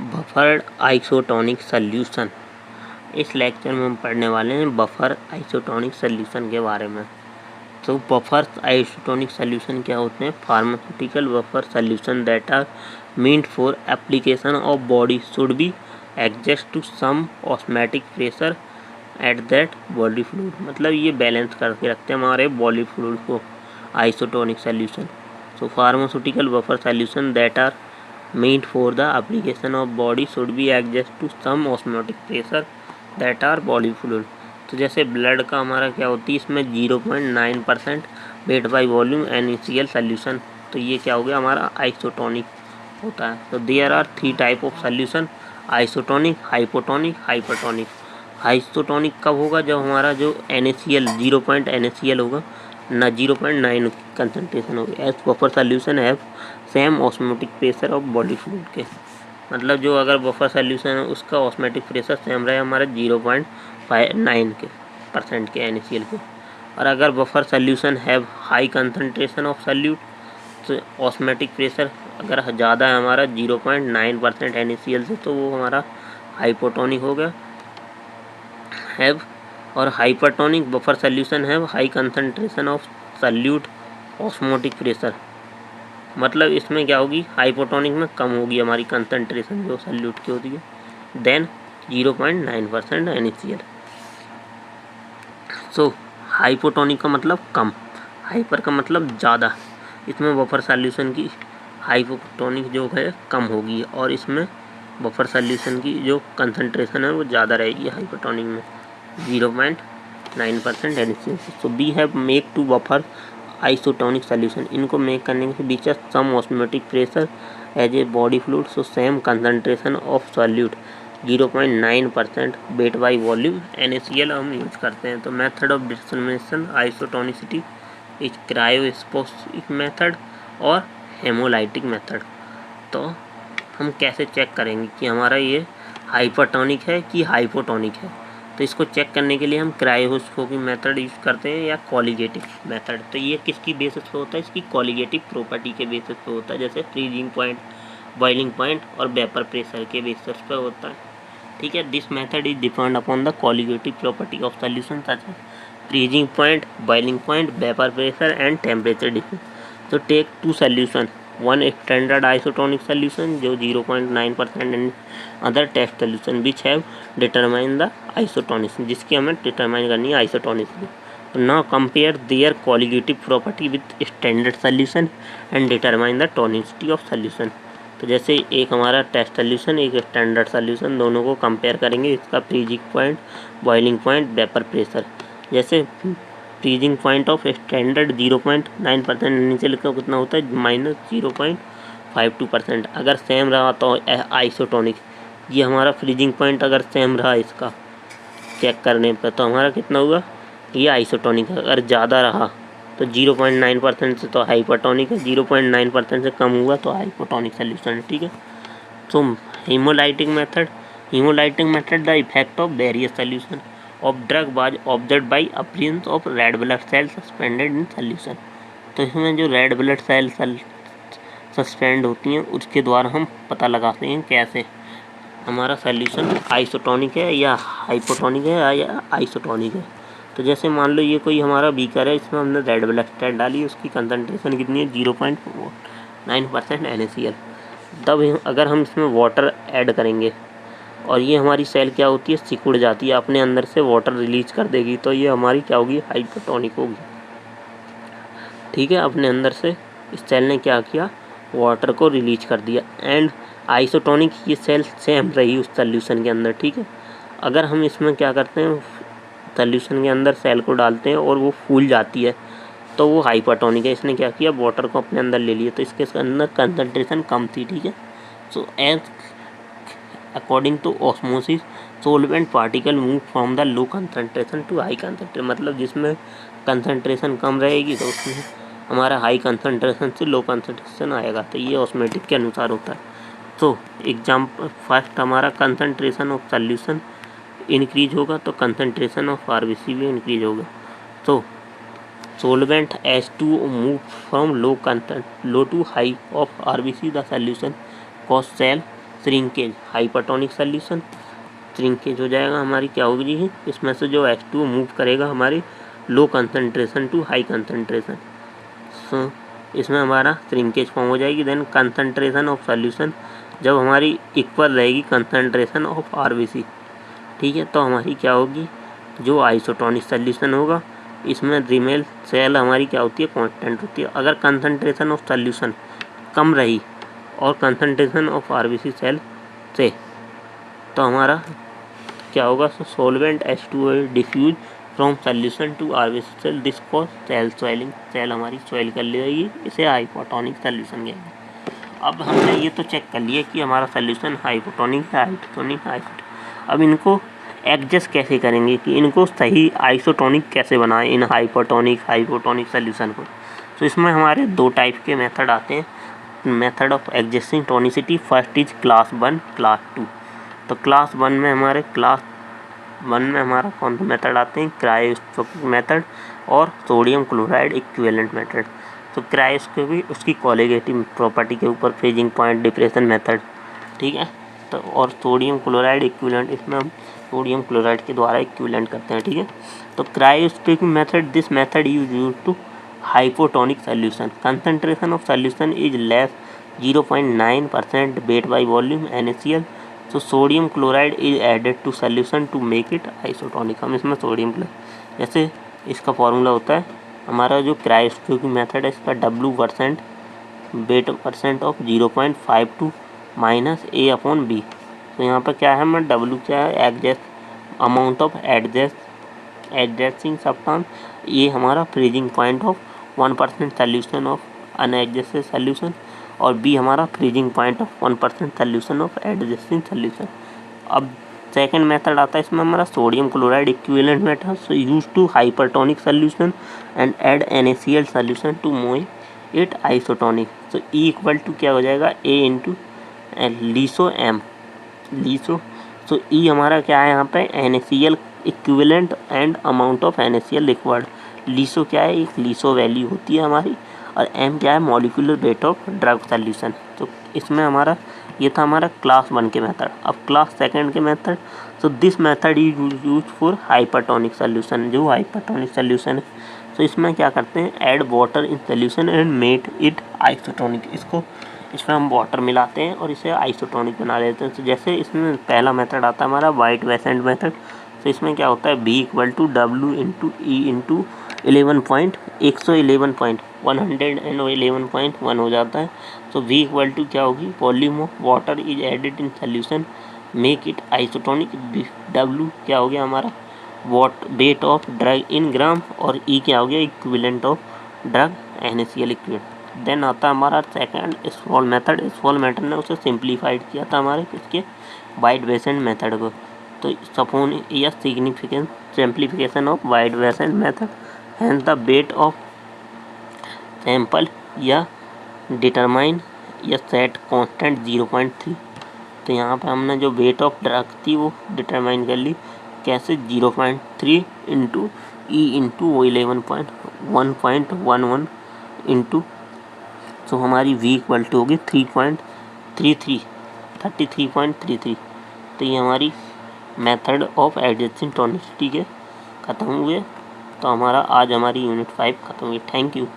Buffered isotonic solution. इस lecture में हम पढ़ने वाले हैं बफर आइसोटोनिक सॉल्यूशन के बारे में। तो बफर आइसोटोनिक सॉल्यूशन क्या होते हैं? Pharmaceutical buffer solution that are meant for application of body should be adjust to some osmotic pressure at that body fluid. मतलब ये बैलेंस करके रखते हैं हमारे बॉडी फ्लूइड को isotonic solution. So pharmaceutical buffer solution that are meant for the application of body should be adjust to some osmotic pressure that are body fluid। तो जैसे blood का हमारा क्या होती है, इसमें 0.9% weight by volume initial solution. तो ये क्या हो गया हमारा आइसोटोनिक होता है। तो there are 3 type of solution, isotonic, hypotonic, hypertonic. Isotonic कब होगा? जब हमारा जो NaCl 0. NaCl होगा ना 0.9 कंसनट्रेशन होगी। एज बफर सॉल्यूशन है same osmotic pressure of body fluid के। मतलब जो अगर बफर सॉल्यूशन है उसका ऑस्मेटिक प्रेशर सेम रहे हमारे 0.9% के NaCl के। और अगर बफर सॉल्यूशन है हाई कंसनट्रेशन ऑफ सॉल्यूट, तो ऑस्मेटिक प्रेशर अगर ज़्यादा है हमारा 0.9% NaCl से, तो वो हमारा हाइपोटोनिक हो गया हैव। और हाइपरटोनिक बफर सॉल्यूशन है high concentration of solute osmotic pressure. मतलब इसमें क्या होगी, हाइपोटोनिक में कम होगी हमारी कंसनट्रेशन जो सॉल्यूट की होती है देन 0.9% NaCl। सो हाइपोटोनिक का मतलब कम, हाइपर का मतलब ज़्यादा। इसमें बफर सॉल्यूशन की हाइपोटोनिक जो है कम होगी और इसमें बफर सॉल्यूशन की जो कंसनट्रेशन है वो ज़्यादा रहेगी हाइपोटोनिक में 0.9% NaCl। So we have make to buffer isotonic solution. इनको मेक करने के बीच same osmotic pressure as a body fluid, so same concentration of solute 0.9% weight by volume NaCl हम यूज करते हैं। तो method of determination isotonicity is cryoscopic method और haemolytic method. तो हम कैसे चेक करेंगे कि हमारा ये हाइपरटोनिक है कि हाइपोटोनिक है? तो इसको चेक करने के लिए हम क्रायोस्कोपी मेथड यूज़ करते हैं या कॉलिगेटिव मेथड। तो ये किसकी बेसिस पे होता है? इसकी कॉलिगेटिव प्रॉपर्टी के बेसिस पे होता है, जैसे फ्रीजिंग पॉइंट, बॉइलिंग पॉइंट और वेपर प्रेशर के बेसिस पे होता है। ठीक है, this method is depend upon the colligative property of solution such as freezing point, boiling point, vapour pressure and temperature difference. तो take 2 solution, one standard isotonic solution जो 0.9% and other test solution which have determine the isotonicity, जिसकी हमें determine करनी है isotonicity. तो now compare their colligative property with standard solution and determine the tonicity of solution. तो जैसे एक हमारा टेस्ट सॉल्यूशन, एक स्टैंडर्ड सॉल्यूशन, दोनों को कंपेयर करेंगे, इसका freezing point, boiling point, vapour pressure. जैसे फ्रीजिंग पॉइंट ऑफ स्टैंडर्ड 0.9% नीचे लिखा कितना होता है -0.52%। अगर सेम रहा तो आइसोटोनिक। ये हमारा फ्रीजिंग पॉइंट अगर सेम रहा इसका चेक करने पर तो हमारा कितना हुआ, ये आइसोटोनिक है। अगर ज़्यादा रहा तो 0.9% से तो हाइपरटोनिक है, 0.9% से कम हुआ तो हाइपोटोनिक सॉल्यूशन है। ठीक है। तो haemolytic method, haemolytic method the effect of various solution of drug was observed by appearance of red blood cell suspended in solution. तो इसमें जो रेड ब्लड सेल सस्पेंड होती हैं उसके द्वारा हम पता लगाते हैं कैसे हमारा सॉल्यूशन आइसोटोनिक है या हाइपोटोनिक है या आइसोटोनिक है। तो जैसे मान लो ये कोई हमारा बीकर है, इसमें हमने रेड ब्लड सेल डाली, उसकी कंसनट्रेशन कितनी है 0.9% NaCl। तब अगर हम इसमें वाटर ऐड करेंगे और ये हमारी सेल क्या होती है, सिकुड़ जाती है, अपने अंदर से वाटर रिलीज कर देगी, तो ये हमारी क्या होगी, हाइपोटोनिक होगी। ठीक है, अपने अंदर से इस सेल ने क्या किया, वाटर को रिलीज कर दिया। एंड आइसोटोनिक ये सेल सेम रही उस सॉल्यूशन के अंदर। ठीक है, अगर हम इसमें क्या करते हैं, सॉल्यूशन के अंदर सेल को डालते हैं और वो फूल जाती है तो वो हाइपरटोनिक है। इसने क्या किया, वाटर को अपने अंदर ले लिया, तो इसके अंदर कंसनट्रेशन कम थी। ठीक है। So as according to osmosis solvent particle move from the low concentration to high concentration. मतलब जिसमें कंसनट्रेशन कम रहेगी तो उसमें हमारा हाई कंसनट्रेशन से लो कंसनट्रेशन आएगा। तो ये ऑस्मेटिक के अनुसार होता है। तो एग्जाम्पल फर्स्ट हमारा कंसनट्रेशन ऑफ सॉल्यूशन इंक्रीज होगा तो कंसनट्रेशन ऑफ RBC भी इंक्रीज होगा। तो solvent H2O move from low to high of RBC, the solution cause cell shrinkage hypertonic solution, shrinkage हो जाएगा हमारी क्या होगी जी, इसमें से जो H2O मूव करेगा हमारी low concentration to high concentration. So इसमें हमारा श्रिंकेज फॉर्म हो जाएगी। देन कंसनट्रेशन ऑफ सॉल्यूशन जब हमारी इक्वल रहेगी कंसनट्रेशन ऑफ RBC, ठीक है, तो हमारी क्या होगी, जो आइसोटोनिक सॉल्यूशन होगा इसमें रिमेल सेल हमारी क्या होती है, कांस्टेंट होती है। अगर कंसनट्रेशन ऑफ सॉल्यूशन कम रही और कंसनट्रेशन ऑफ RBC सेल से, तो हमारा क्या होगा, solvent H2O diffuse from solution to RBC cell, this cause cell swelling, cell हमारी स्वेल कर लेगी, इसे हाइपोटोनिक सॉल्यूशन कहेंगे। अब हमने ये तो चेक कर लिया कि हमारा सॉल्यूशन हाइपोटोनिक है, हाइपोटोनिक। अब इनको एडजस्ट कैसे करेंगे कि इनको सही आइसोटोनिक कैसे बनाएं इन हाइपोटोनिक सॉल्यूशन को। तो इसमें हमारे दो टाइप के मेथड आते हैं, method of adjusting tonicity. First is class 1, class 2। तो क्लास 1 में हमारा कौन सा मेथड आते हैं, क्रायोस्कोपिक मेथड और सोडियम क्लोराइड इक्विवेलेंट मेथड। तो क्रायोस्कोपिक उसकी कोलिगेटिव प्रॉपर्टी के ऊपर, फ्रीजिंग पॉइंट, डिप्रेशन मेथड, ठीक है। तो और सोडियम क्लोराइड इक्विवेलेंट, इसमें हम सोडियम क्लोराइड के द्वारा इक्विवेलेंट करते हैं, ठीक है। तो cryoscopic method, this method use to hypotonic solution, concentration of solution is less 0.9% weight by volume NaCl। तो sodium chloride is added to solution to make it isotonic. हम इसमें सोडियम क्लोराइड, जैसे इसका फॉर्मूला होता है हमारा जो क्रायोस्कोपिक मेथड है, इसका W% wait percent of 0.52 minus A/B। तो यहाँ पर क्या है, हमारा W क्या है, exact amount of adjusting substance, ये हमारा freezing point of 1% solution of unadjusted solution, और B हमारा freezing point of 1% solution of adjusting solution. अब सेकंड मेथड आता है, इसमें हमारा sodium chloride equivalent method, so use to hypertonic solution and add NaCl solution to make it isotonic. तो E equal to क्या हो जाएगा, A इंटू लीसो M, लीसो। तो E हमारा क्या है यहाँ पे, NaCl equivalent and amount of NaCl liquid. लीसो क्या है, एक लीसो वैल्यू होती है हमारी, और M क्या है, molecular weight of drug solution. तो इसमें हमारा ये था हमारा क्लास 1 के मेथड। अब क्लास 2 के मेथड, तो this method is use for hypertonic solution, जो हाइपरटोनिक सॉल्यूशन है। तो इसमें क्या करते हैं, add water in solution and make it isotonic. इसमें हम वाटर मिलाते हैं और इसे आइसोटोनिक बना लेते हैं। तो जैसे इसमें पहला मेथड आता है हमारा वाइट वेसेंट मेथड। तो इसमें क्या होता है, B equal to W into E into 111.1 हो जाता है। तो V इक्वल टू क्या होगी, volume of water is added in solution make it isotonic. W क्या हो गया हमारा, weight of drug in gram, और E क्या हो गया, equivalent of drug NaCl equivalent. Then आता है हमारा second small method. Small method ने उसे सिंप्लीफाइड किया था हमारे इसके वाइट वेसेंट मेथड को। तो सपोन या significant simplification of White Vincent method, hence the weight of sample या डिटरमाइन या सेट कांस्टेंट 0.3। तो यहाँ पर हमने जो वेट ऑफ ड्रग थी वो डिटरमाइन कर ली, कैसे, 0.3 इंटू E इंटू 111 इंटू, तो हमारी V इक्वल टू होगी 33.33। तो ये हमारी मेथड ऑफ एडजस्टिंग टोनिसिटी के ख़त्म हुए। तो हमारा आज हमारी यूनिट 5 ख़त्म हुई। Thank you.